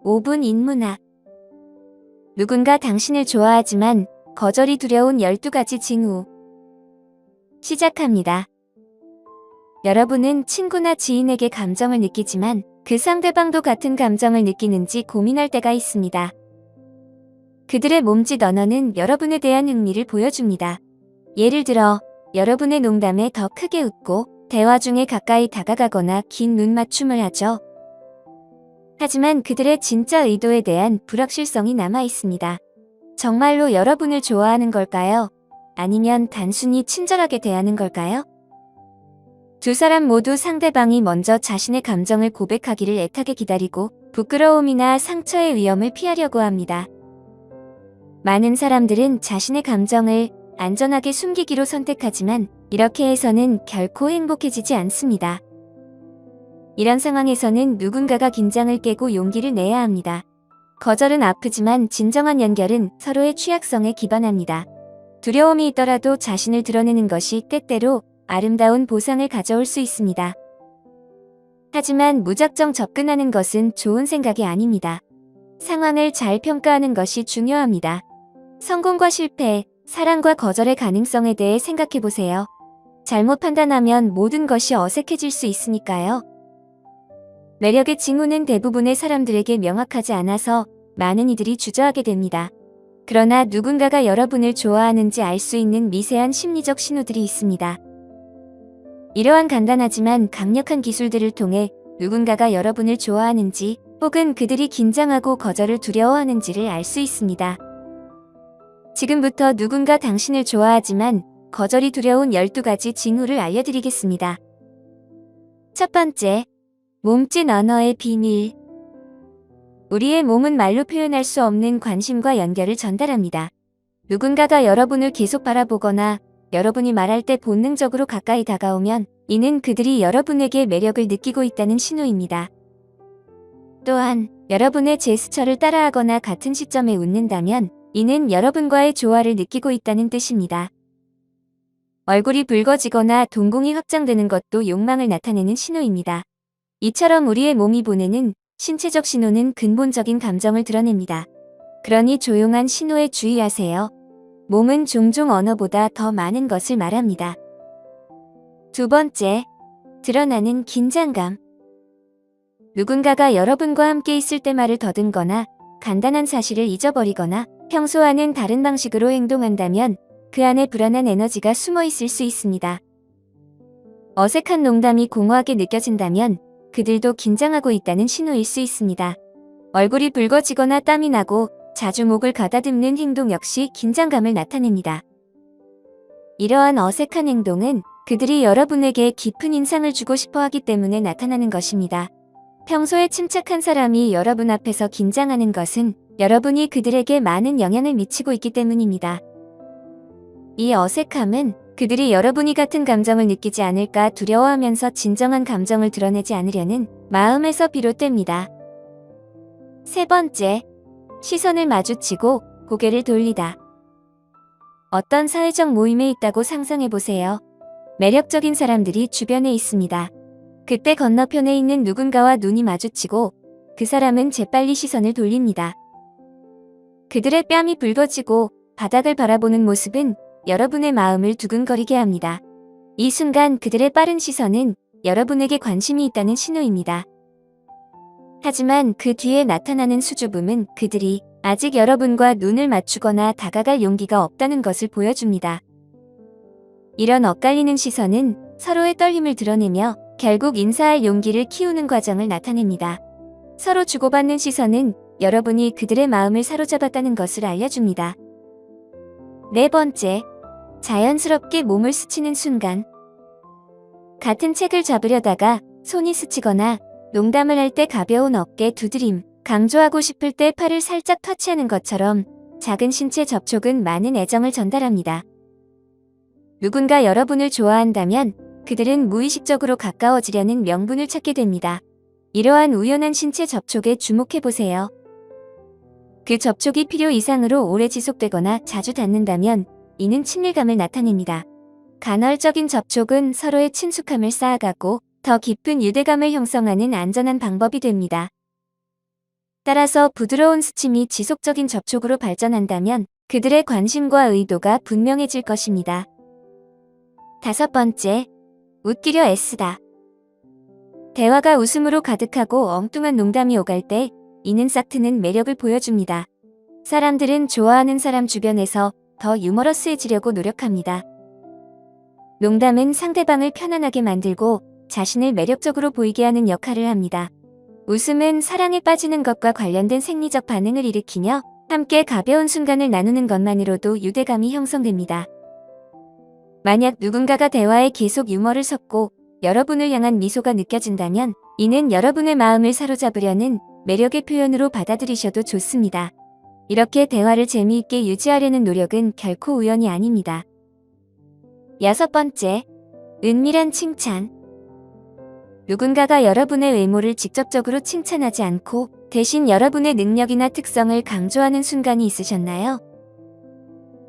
5분 인문학. 누군가 당신을 좋아하지만 거절이 두려운 12가지 징후. 시작합니다. 여러분은 친구나 지인에게 감정을 느끼지만 그 상대방도 같은 감정을 느끼는지 고민할 때가 있습니다. 그들의 몸짓 언어는 여러분에 대한 흥미를 보여줍니다. 예를 들어, 여러분의 농담에 더 크게 웃고 대화 중에 가까이 다가가거나 긴 눈맞춤을 하죠. 하지만 그들의 진짜 의도에 대한 불확실성이 남아 있습니다. 정말로 여러분을 좋아하는 걸까요? 아니면 단순히 친절하게 대하는 걸까요? 두 사람 모두 상대방이 먼저 자신의 감정을 고백하기를 애타게 기다리고 부끄러움이나 상처의 위험을 피하려고 합니다. 많은 사람들은 자신의 감정을 안전하게 숨기기로 선택하지만 이렇게 해서는 결코 행복해지지 않습니다. 이런 상황에서는 누군가가 긴장을 깨고 용기를 내야 합니다. 거절은 아프지만 진정한 연결은 서로의 취약성에 기반합니다. 두려움이 있더라도 자신을 드러내는 것이 때때로 아름다운 보상을 가져올 수 있습니다. 하지만 무작정 접근하는 것은 좋은 생각이 아닙니다. 상황을 잘 평가하는 것이 중요합니다. 성공과 실패, 사랑과 거절의 가능성에 대해 생각해 보세요. 잘못 판단하면 모든 것이 어색해질 수 있으니까요. 매력의 징후는 대부분의 사람들에게 명확하지 않아서 많은 이들이 주저하게 됩니다. 그러나 누군가가 여러분을 좋아하는지 알 수 있는 미세한 심리적 신호들이 있습니다. 이러한 간단하지만 강력한 기술들을 통해 누군가가 여러분을 좋아하는지 혹은 그들이 긴장하고 거절을 두려워하는지를 알 수 있습니다. 지금부터 누군가 당신을 좋아하지만 거절이 두려운 12가지 징후를 알려드리겠습니다. 첫 번째, 몸짓 언어의 비밀. 우리의 몸은 말로 표현할 수 없는 관심과 연결을 전달합니다. 누군가가 여러분을 계속 바라보거나 여러분이 말할 때 본능적으로 가까이 다가오면 이는 그들이 여러분에게 매력을 느끼고 있다는 신호입니다. 또한 여러분의 제스처를 따라하거나 같은 시점에 웃는다면 이는 여러분과의 조화를 느끼고 있다는 뜻입니다. 얼굴이 붉어지거나 동공이 확장되는 것도 욕망을 나타내는 신호입니다. 이처럼 우리의 몸이 보내는 신체적 신호는 근본적인 감정을 드러냅니다. 그러니 조용한 신호에 주의하세요. 몸은 종종 언어보다 더 많은 것을 말합니다. 두 번째, 드러나는 긴장감. 누군가가 여러분과 함께 있을 때 말을 더듬거나 간단한 사실을 잊어버리거나 평소와는 다른 방식으로 행동한다면 그 안에 불안한 에너지가 숨어 있을 수 있습니다. 어색한 농담이 공허하게 느껴진다면 그들도 긴장하고 있다는 신호일 수 있습니다. 얼굴이 붉어지거나 땀이 나고 자주 목을 가다듬는 행동 역시 긴장감을 나타냅니다. 이러한 어색한 행동은 그들이 여러분에게 깊은 인상을 주고 싶어 하기 때문에 나타나는 것입니다. 평소에 침착한 사람이 여러분 앞에서 긴장하는 것은 여러분이 그들에게 많은 영향을 미치고 있기 때문입니다. 이 어색함은 그들이 여러분이 같은 감정을 느끼지 않을까 두려워하면서 진정한 감정을 드러내지 않으려는 마음에서 비롯됩니다. 세 번째, 시선을 마주치고 고개를 돌리다. 어떤 사회적 모임에 있다고 상상해 보세요. 매력적인 사람들이 주변에 있습니다. 그때 건너편에 있는 누군가와 눈이 마주치고 그 사람은 재빨리 시선을 돌립니다. 그들의 뺨이 붉어지고 바닥을 바라보는 모습은 여러분의 마음을 두근거리게 합니다. 이 순간 그들의 빠른 시선은 여러분에게 관심이 있다는 신호입니다. 하지만 그 뒤에 나타나는 수줍음은 그들이 아직 여러분과 눈을 맞추거나 다가갈 용기가 없다는 것을 보여줍니다. 이런 엇갈리는 시선은 서로의 떨림을 드러내며 결국 인사할 용기를 키우는 과정을 나타냅니다. 서로 주고받는 시선은 여러분이 그들의 마음을 사로잡았다는 것을 알려줍니다. 네 번째, 자연스럽게 몸을 스치는 순간. 같은 책을 잡으려다가 손이 스치거나 농담을 할 때 가벼운 어깨 두드림, 강조하고 싶을 때 팔을 살짝 터치하는 것처럼 작은 신체 접촉은 많은 애정을 전달합니다. 누군가 여러분을 좋아한다면 그들은 무의식적으로 가까워지려는 명분을 찾게 됩니다. 이러한 우연한 신체 접촉에 주목해보세요. 그 접촉이 필요 이상으로 오래 지속되거나 자주 닿는다면 이는 친밀감을 나타냅니다. 간헐적인 접촉은 서로의 친숙함을 쌓아가고 더 깊은 유대감을 형성하는 안전한 방법이 됩니다. 따라서 부드러운 스침이 지속적인 접촉으로 발전한다면 그들의 관심과 의도가 분명해질 것입니다. 5번째, 웃기려 애쓰다. 대화가 웃음으로 가득하고 엉뚱한 농담이 오갈 때 이는 싹 트는 매력을 보여줍니다. 사람들은 좋아하는 사람 주변에서 더 유머러스해지려고 노력합니다. 농담은 상대방을 편안하게 만들고 자신을 매력적으로 보이게 하는 역할을 합니다. 웃음은 사랑에 빠지는 것과 관련된 생리적 반응을 일으키며 함께 가벼운 순간을 나누는 것만으로도 유대감이 형성됩니다. 만약 누군가가 대화에 계속 유머를 섞고 여러분을 향한 미소가 느껴진다면 이는 여러분의 마음을 사로잡으려는 매력의 표현으로 받아들이셔도 좋습니다. 이렇게 대화를 재미있게 유지하려는 노력은 결코 우연이 아닙니다. 6번째, 은밀한 칭찬. 누군가가 여러분의 외모를 직접적으로 칭찬하지 않고 대신 여러분의 능력이나 특성을 강조하는 순간이 있으셨나요?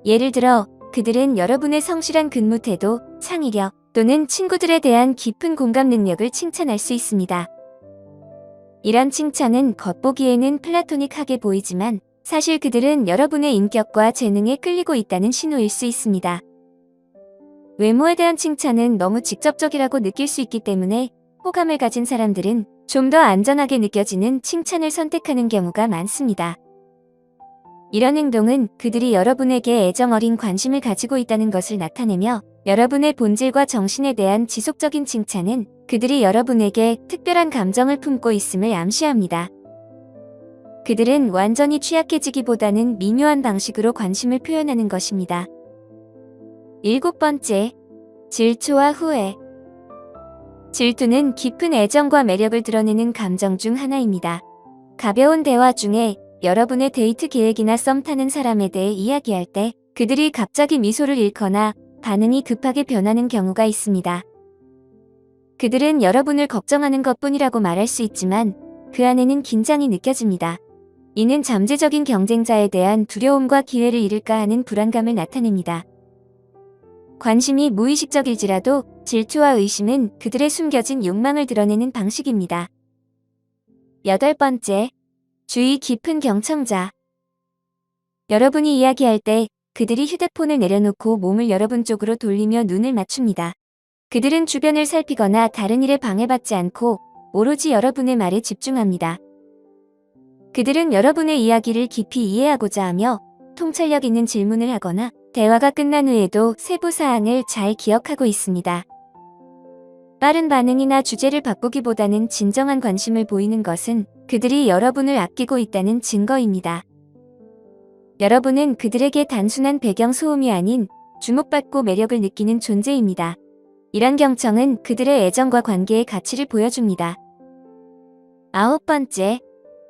예를 들어 그들은 여러분의 성실한 근무 태도, 창의력 또는 친구들에 대한 깊은 공감 능력을 칭찬할 수 있습니다. 이런 칭찬은 겉보기에는 플라토닉하게 보이지만 사실 그들은 여러분의 인격과 재능에 끌리고 있다는 신호일 수 있습니다. 외모에 대한 칭찬은 너무 직접적이라고 느낄 수 있기 때문에 호감을 가진 사람들은 좀 더 안전하게 느껴지는 칭찬을 선택하는 경우가 많습니다. 이런 행동은 그들이 여러분에게 애정 어린 관심을 가지고 있다는 것을 나타내며 여러분의 본질과 정신에 대한 지속적인 칭찬은 그들이 여러분에게 특별한 감정을 품고 있음을 암시합니다. 그들은 완전히 취약해지기보다는 미묘한 방식으로 관심을 표현하는 것입니다. 7번째, 질투와 후회. 질투는 깊은 애정과 매력을 드러내는 감정 중 하나입니다. 가벼운 대화 중에 여러분의 데이트 계획이나 썸 타는 사람에 대해 이야기할 때 그들이 갑자기 미소를 잃거나 반응이 급하게 변하는 경우가 있습니다. 그들은 여러분을 걱정하는 것뿐이라고 말할 수 있지만 그 안에는 긴장이 느껴집니다. 이는 잠재적인 경쟁자에 대한 두려움과 기회를 잃을까 하는 불안감을 나타냅니다. 관심이 무의식적일지라도 질투와 의심은 그들의 숨겨진 욕망을 드러내는 방식입니다. 8번째, 주의 깊은 경청자. 여러분이 이야기할 때 그들이 휴대폰을 내려놓고 몸을 여러분 쪽으로 돌리며 눈을 맞춥니다. 그들은 주변을 살피거나 다른 일에 방해받지 않고 오로지 여러분의 말에 집중합니다. 그들은 여러분의 이야기를 깊이 이해하고자 하며 통찰력 있는 질문을 하거나 대화가 끝난 후에도 세부 사항을 잘 기억하고 있습니다. 빠른 반응이나 주제를 바꾸기보다는 진정한 관심을 보이는 것은 그들이 여러분을 아끼고 있다는 증거입니다. 여러분은 그들에게 단순한 배경 소음이 아닌 주목받고 매력을 느끼는 존재입니다. 이런 경청은 그들의 애정과 관계의 가치를 보여줍니다. 9번째,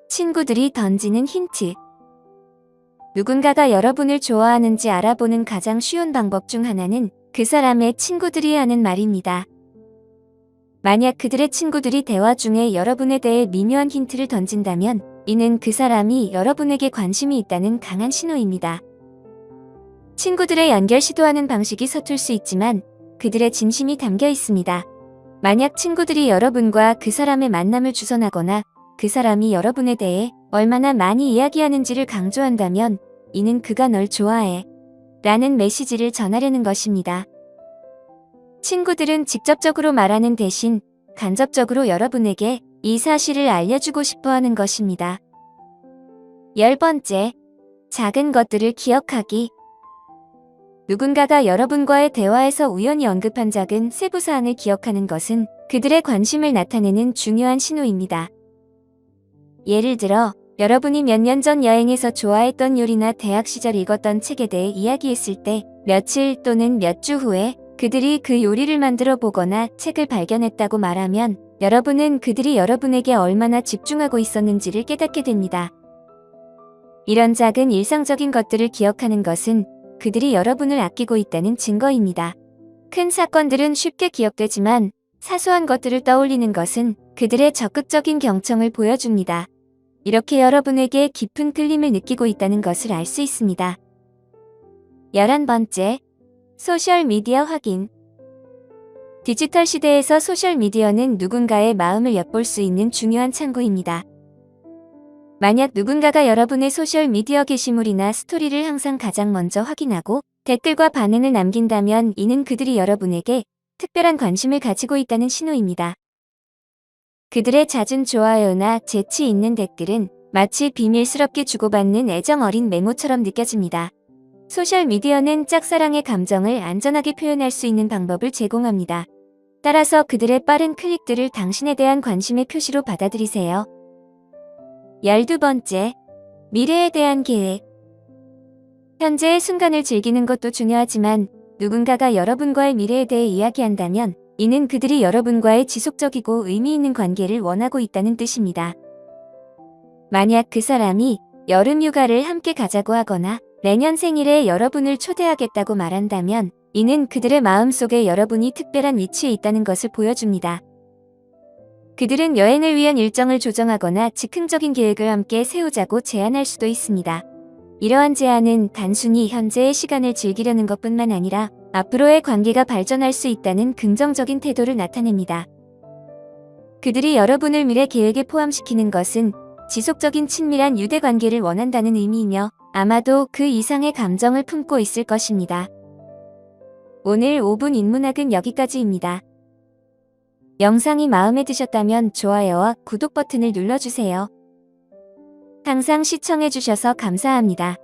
친구들이 던지는 힌트. 누군가가 여러분을 좋아하는지 알아보는 가장 쉬운 방법 중 하나는 그 사람의 친구들이 하는 말입니다. 만약 그들의 친구들이 대화 중에 여러분에 대해 미묘한 힌트를 던진다면 이는 그 사람이 여러분에게 관심이 있다는 강한 신호입니다. 친구들의 연결 시도하는 방식이 서툴 수 있지만 그들의 진심이 담겨 있습니다. 만약 친구들이 여러분과 그 사람의 만남을 주선하거나 그 사람이 여러분에 대해 얼마나 많이 이야기하는지를 강조한다면 이는 그가 널 좋아해 라는 메시지를 전하려는 것입니다. 친구들은 직접적으로 말하는 대신 간접적으로 여러분에게 이 사실을 알려주고 싶어 하는 것입니다. 10번째, 작은 것들을 기억하기. 누군가가 여러분과의 대화에서 우연히 언급한 작은 세부사항을 기억하는 것은 그들의 관심을 나타내는 중요한 신호입니다. 예를 들어 여러분이 몇 년 전 여행에서 좋아했던 요리나 대학 시절 읽었던 책에 대해 이야기했을 때 며칠 또는 몇 주 후에 그들이 그 요리를 만들어 보거나 책을 발견했다고 말하면 여러분은 그들이 여러분에게 얼마나 집중하고 있었는지를 깨닫게 됩니다. 이런 작은 일상적인 것들을 기억하는 것은 그들이 여러분을 아끼고 있다는 증거입니다. 큰 사건들은 쉽게 기억되지만 사소한 것들을 떠올리는 것은 그들의 적극적인 경청을 보여줍니다. 이렇게 여러분에게 깊은 끌림을 느끼고 있다는 것을 알 수 있습니다. 11번째, 소셜미디어 확인. 디지털 시대에서 소셜미디어는 누군가의 마음을 엿볼 수 있는 중요한 창구입니다. 만약 누군가가 여러분의 소셜미디어 게시물이나 스토리를 항상 가장 먼저 확인하고 댓글과 반응을 남긴다면 이는 그들이 여러분에게 특별한 관심을 가지고 있다는 신호입니다. 그들의 잦은 좋아요나 재치 있는 댓글은 마치 비밀스럽게 주고받는 애정 어린 메모처럼 느껴집니다. 소셜미디어는 짝사랑의 감정을 안전하게 표현할 수 있는 방법을 제공합니다. 따라서 그들의 빠른 클릭들을 당신에 대한 관심의 표시로 받아들이세요. 12번째, 미래에 대한 계획. 현재의 순간을 즐기는 것도 중요하지만 누군가가 여러분과의 미래에 대해 이야기한다면 이는 그들이 여러분과의 지속적이고 의미 있는 관계를 원하고 있다는 뜻입니다. 만약 그 사람이 여름 휴가를 함께 가자고 하거나 내년 생일에 여러분을 초대하겠다고 말한다면 이는 그들의 마음속에 여러분이 특별한 위치에 있다는 것을 보여줍니다. 그들은 여행을 위한 일정을 조정하거나 즉흥적인 계획을 함께 세우자고 제안할 수도 있습니다. 이러한 제안은 단순히 현재의 시간을 즐기려는 것뿐만 아니라 앞으로의 관계가 발전할 수 있다는 긍정적인 태도를 나타냅니다. 그들이 여러분을 미래 계획에 포함시키는 것은 지속적인 친밀한 유대 관계를 원한다는 의미이며 아마도 그 이상의 감정을 품고 있을 것입니다. 오늘 5분 인문학은 여기까지입니다. 영상이 마음에 드셨다면 좋아요와 구독 버튼을 눌러주세요. 항상 시청해주셔서 감사합니다.